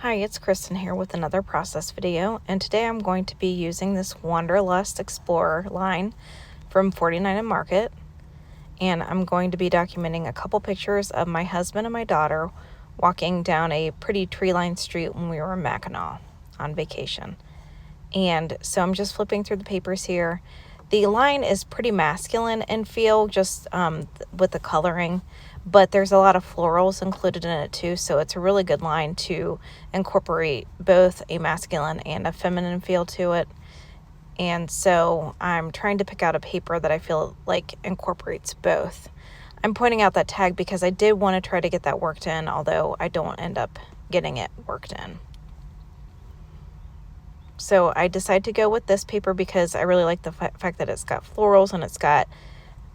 Hi, it's Kristen here with another process video, and today I'm going to be using this Wanderlust Explorer line from 49 Market, and I'm going to be documenting a couple pictures of my husband and my daughter walking down a pretty tree-lined street when we were in Mackinac on vacation. And so I'm just flipping through the papers here. The line is pretty masculine in feel, just with the coloring, but there's a lot of florals included in it too, so it's a really good line to incorporate both a masculine and a feminine feel to it. And so I'm trying to pick out a paper that I feel like incorporates both. I'm pointing out that tag because I did want to try to get that worked in, although I don't end up getting it worked in. So I decided to go with this paper because I really like the fact that it's got florals and it's got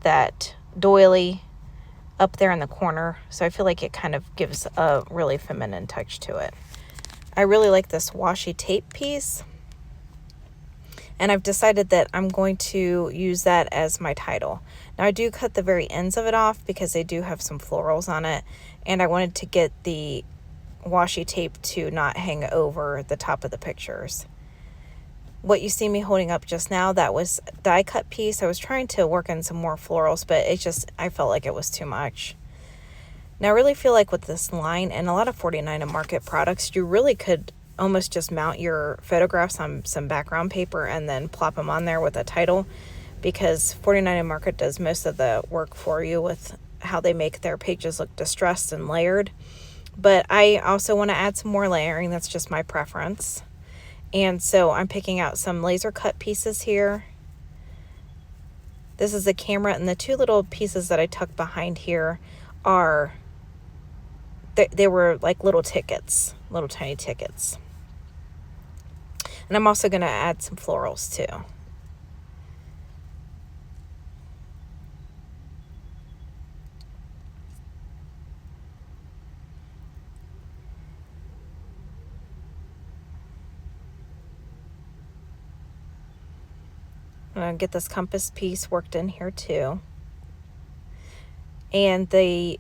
that doily up there in the corner. So I feel like it kind of gives a really feminine touch to it. I really like this washi tape piece. And I've decided that I'm going to use that as my title. Now I do cut the very ends of it off because they do have some florals on it. And I wanted to get the washi tape to not hang over the top of the pictures. What you see me holding up just now, that was die cut piece. I was trying to work in some more florals, but I felt like it was too much. Now I really feel like with this line and a lot of 49 Market products, you really could almost just mount your photographs on some background paper and then plop them on there with a title, because 49 Market does most of the work for you with how they make their pages look distressed and layered. But I also want to add some more layering. That's just my preference. And so I'm picking out some laser cut pieces here. This is the camera, and the two little pieces that I tucked behind here are, they were like little tickets, little tiny tickets. And I'm also going to add some florals too. I'm going to get this compass piece worked in here too. And the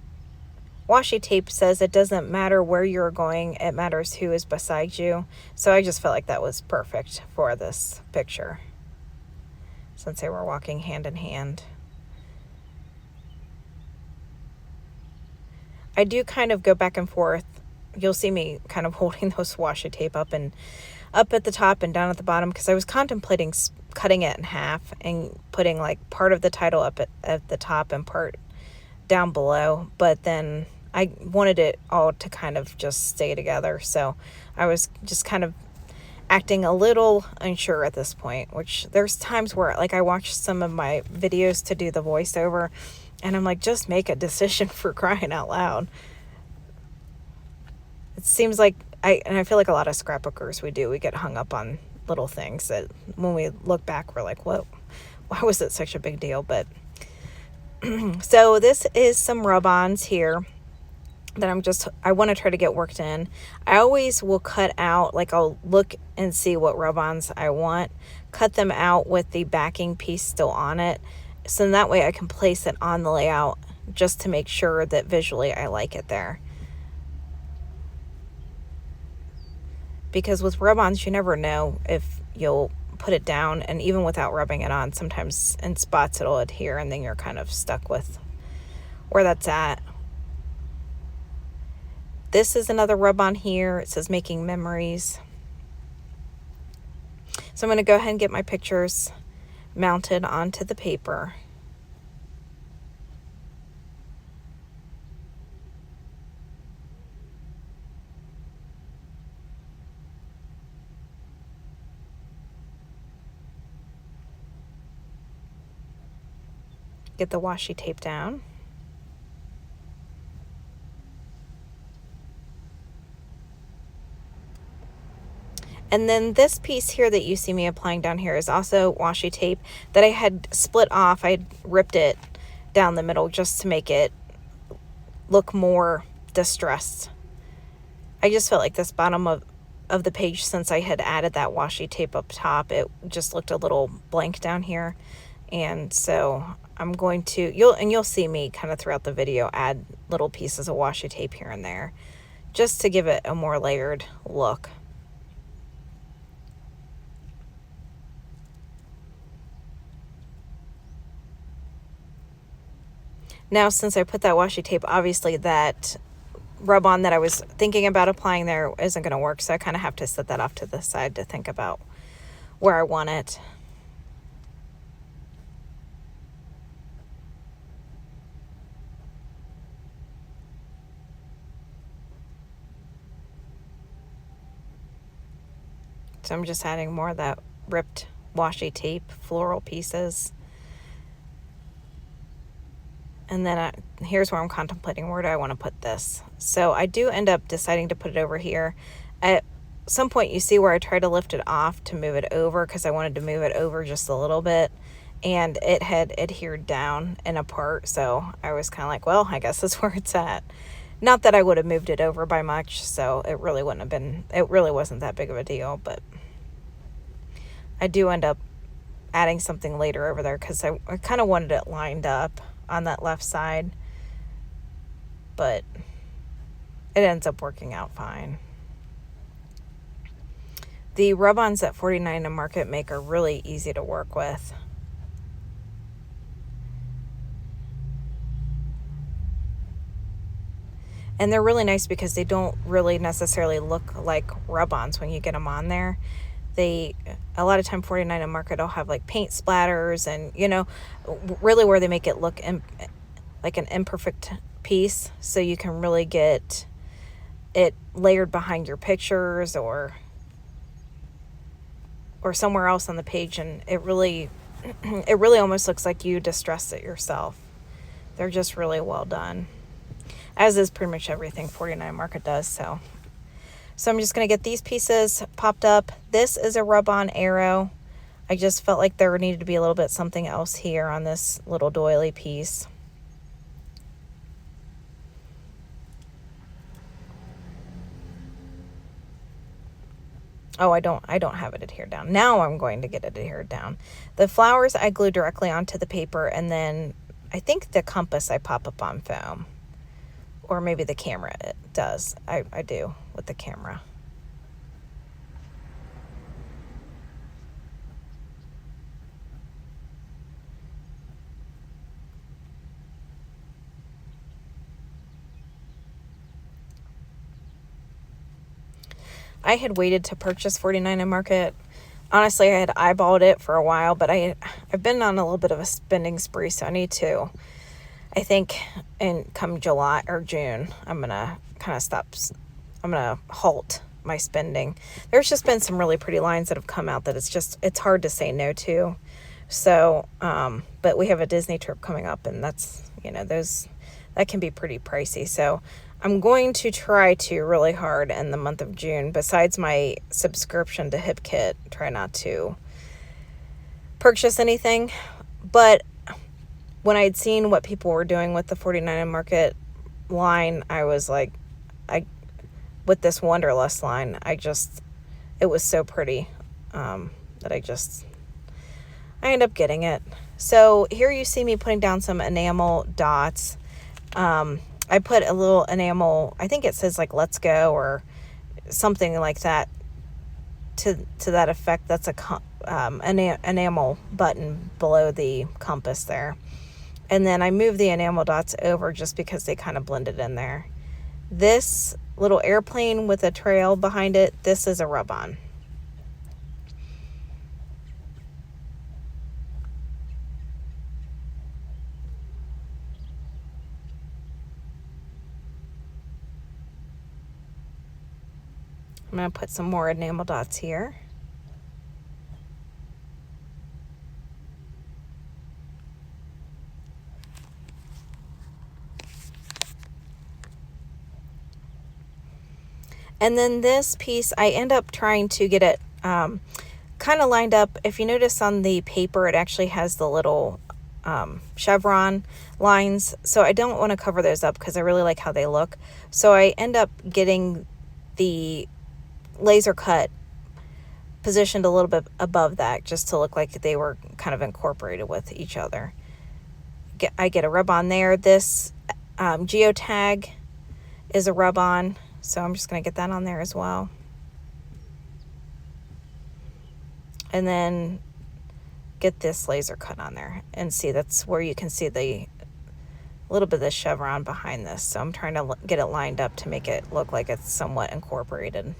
washi tape says it doesn't matter where you're going, it matters who is beside you. So I just felt like that was perfect for this picture, since they were walking hand in hand. I do kind of go back and forth. You'll see me kind of holding those washi tape up at the top and down at the bottom, because I was contemplating cutting it in half and putting like part of the title up at the top and part down below, but then I wanted it all to kind of just stay together, so I was just kind of acting a little unsure at this point, which there's times where like I watch some of my videos to do the voiceover and I'm like, just make a decision, for crying out loud. It seems like I feel like a lot of scrapbookers, we get hung up on little things that when we look back, we're like, whoa, why was it such a big deal? But so this is some rub-ons here that I want to try to get worked in. I always will cut out, like I'll look and see what rub-ons I want, cut them out with the backing piece still on it. So that way I can place it on the layout just to make sure that visually I like it there. Because with rub-ons, you never know if you'll put it down, and even without rubbing it on, sometimes in spots it'll adhere and then you're kind of stuck with where that's at. This is another rub-on here. It says making memories. So I'm going to go ahead and get my pictures mounted onto the paper. Get the washi tape down. And then this piece here that you see me applying down here is also washi tape that I had split off. I had ripped it down the middle just to make it look more distressed. I just felt like this bottom of the page, since I had added that washi tape up top, it just looked a little blank down here. And so I'm going to, you'll see me kind of throughout the video add little pieces of washi tape here and there, just to give it a more layered look. Now, since I put that washi tape, obviously that rub-on that I was thinking about applying there isn't going to work, so I kind of have to set that off to the side to think about where I want it. So I'm just adding more of that ripped washi tape, floral pieces. And then here's where I'm contemplating, where do I want to put this? So I do end up deciding to put it over here. At some point you see where I try to lift it off to move it over, because I wanted to move it over just a little bit, and it had adhered down and apart. So I was kind of like, well, I guess that's where it's at. Not that I would have moved it over by much, so it really wasn't that big of a deal, but I do end up adding something later over there because I kind of wanted it lined up on that left side, but it ends up working out fine. The rub-ons that 49 and Market make are really easy to work with. And they're really nice because they don't really necessarily look like rub-ons when you get them on there. A lot of time 49 and Market will have like paint splatters, and really where they make it look like an imperfect piece, so you can really get it layered behind your pictures or somewhere else on the page, and it really almost looks like you distressed it yourself. They're just really well done, as is pretty much everything 49 Market does. So I'm just going to get these pieces popped up. This is a rub-on arrow. I just felt like there needed to be a little bit something else here on this little doily piece. Oh, I don't have it adhered down. Now I'm going to get it adhered down. The flowers I glue directly onto the paper, and then I think the compass I pop up on foam. Or maybe the camera it does. I do with the camera. I had waited to purchase 49 and Market. Honestly, I had eyeballed it for a while, but I've been on a little bit of a spending spree, so I need to. I think come July or June, I'm going to kind of stop. I'm going to halt my spending. There's just been some really pretty lines that have come out that it's hard to say no to. So, but we have a Disney trip coming up, and that's, that can be pretty pricey. So I'm going to try to really hard in the month of June, besides my subscription to HipKit, try not to purchase anything. But when I'd seen what people were doing with the 49 and Market line, I was like, with this Wanderlust line, it was so pretty that I ended up getting it. So here you see me putting down some enamel dots. I put a little enamel, I think it says like "Let's Go" or something like that to that effect. That's an enamel button below the compass there. And then I moved the enamel dots over just because they kind of blended in there. This little airplane with a trail behind it, this is a rub-on. I'm going to put some more enamel dots here. And then this piece, I end up trying to get it kind of lined up. If you notice on the paper, it actually has the little chevron lines. So I don't want to cover those up because I really like how they look. So I end up getting the laser cut positioned a little bit above that, just to look like they were kind of incorporated with each other. I get a rub-on there. This geotag is a rub-on. So I'm just going to get that on there as well. And then get this laser cut on there, and see, that's where you can see the little bit of the chevron behind this. So I'm trying to get it lined up to make it look like it's somewhat incorporated.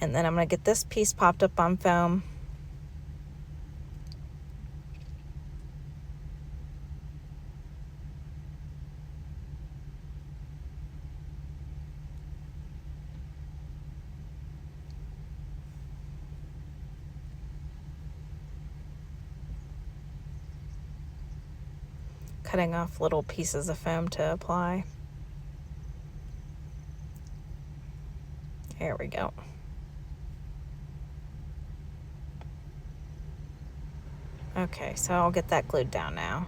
And then I'm going to get this piece popped up on foam. Cutting off little pieces of foam to apply. There we go. Okay, so I'll get that glued down now.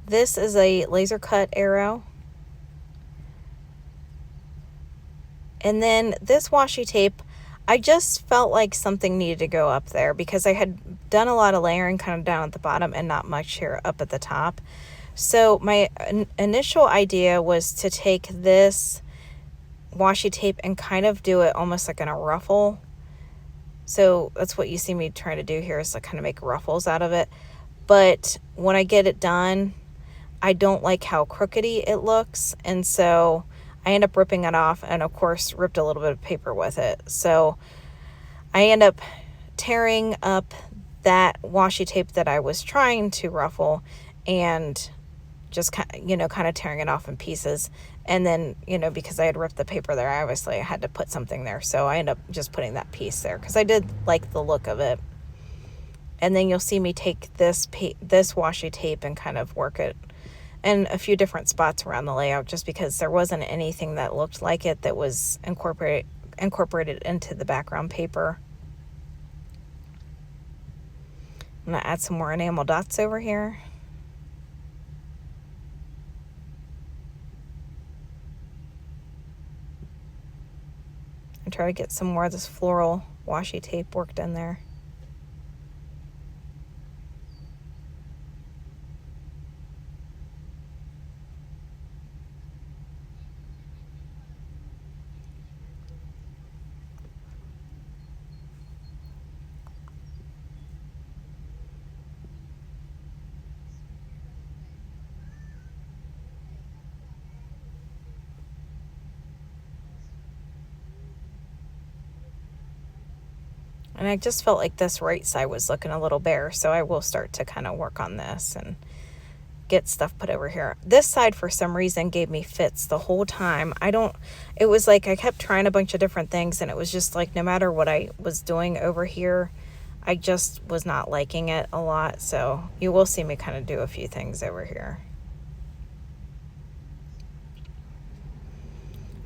This is a laser cut arrow. And then this washi tape, I just felt like something needed to go up there because I had done a lot of layering kind of down at the bottom and not much here up at the top. So my initial idea was to take this washi tape and kind of do it almost like in a ruffle. So that's what you see me trying to do here, is to kind of make ruffles out of it. But when I get it done, I don't like how crookedy it looks, and so I end up ripping it off, and of course ripped a little bit of paper with it. So I end up tearing up that washi tape that I was trying to ruffle, and just kind of tearing it off in pieces. And then, because I had ripped the paper there, I had to put something there. So I ended up just putting that piece there because I did like the look of it. And then you'll see me take this washi tape and kind of work it in a few different spots around the layout, just because there wasn't anything that looked like it that was incorporated into the background paper. I'm going to add some more enamel dots over here. And try to get some more of this floral washi tape worked in there. And I just felt like this right side was looking a little bare, so I will start to kind of work on this and get stuff put over here. This side, for some reason, gave me fits the whole time. It was like I kept trying a bunch of different things, and it was just like no matter what I was doing over here, I just was not liking it a lot. So you will see me kind of do a few things over here.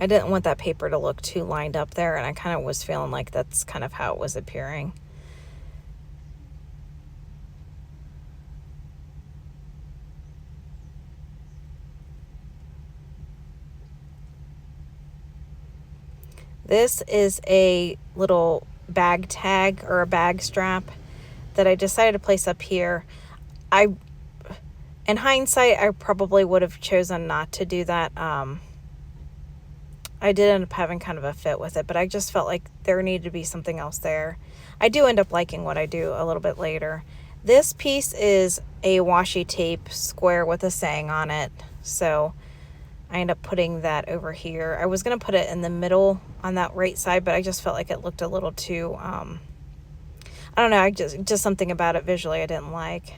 I didn't want that paper to look too lined up there, and I kind of was feeling like that's kind of how it was appearing. This is a little bag tag or a bag strap that I decided to place up here. In hindsight, I probably would have chosen not to do that. I did end up having kind of a fit with it, but I just felt like there needed to be something else there. I do end up liking what I do a little bit later. This piece is a washi tape square with a saying on it, so I end up putting that over here. I was going to put it in the middle on that right side, but I just felt like it looked a little too, I don't know, just something about it visually I didn't like.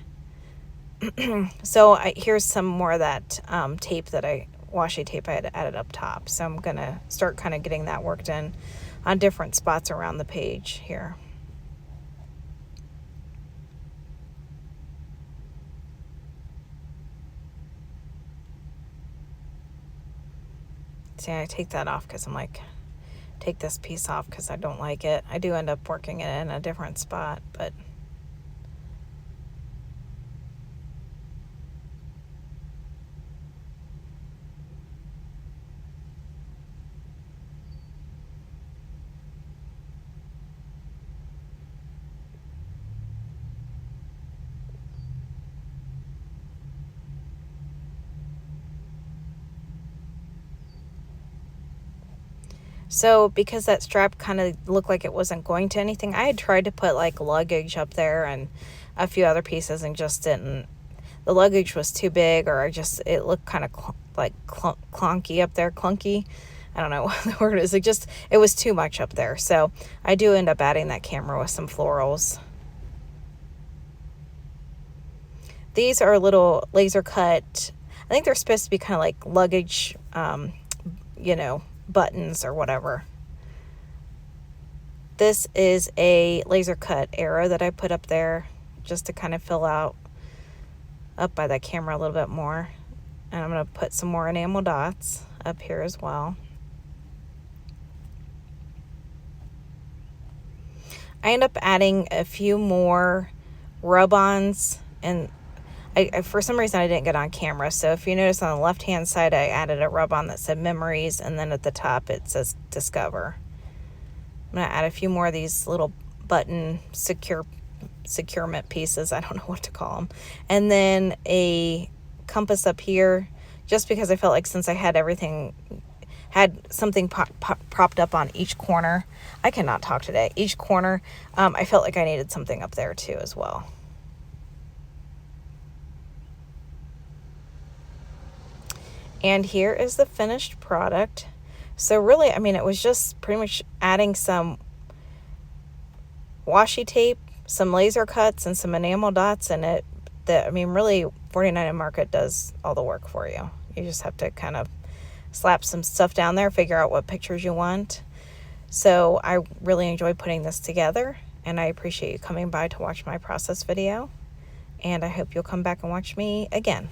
So here's some more of that washi tape I had added up top. So I'm going to start kind of getting that worked in on different spots around the page here. See, I take that off because I'm like, take this piece off because I don't like it. I do end up working it in a different spot, but So because that strap kind of looked like it wasn't going to anything, I had tried to put like luggage up there and a few other pieces and just didn't. The luggage was too big, or it looked kind of clunky up there. Clunky. I don't know what the word is. It was too much up there. So I do end up adding that camera with some florals. These are little laser cut. I think they're supposed to be kind of like luggage, buttons or whatever. This is a laser cut arrow that I put up there just to kind of fill out up by that camera a little bit more. And I'm going to put some more enamel dots up here as well. I end up adding a few more rub-ons, and I for some reason I didn't get on camera, so if you notice on the left hand side I added a rub-on that said memories, and then at the top it says discover. I'm going to add a few more of these little button securement pieces. I don't know what to call them. And then a compass up here, just because I felt like since I had something propped up on each corner. I cannot talk today. Each corner, I felt like I needed something up there too as well. And here is the finished product. So really, I mean, it was just pretty much adding some washi tape, some laser cuts, and some enamel dots in it. Really, 49 and Market does all the work for you. You just have to kind of slap some stuff down there, figure out what pictures you want. So I really enjoyed putting this together, and I appreciate you coming by to watch my process video. And I hope you'll come back and watch me again.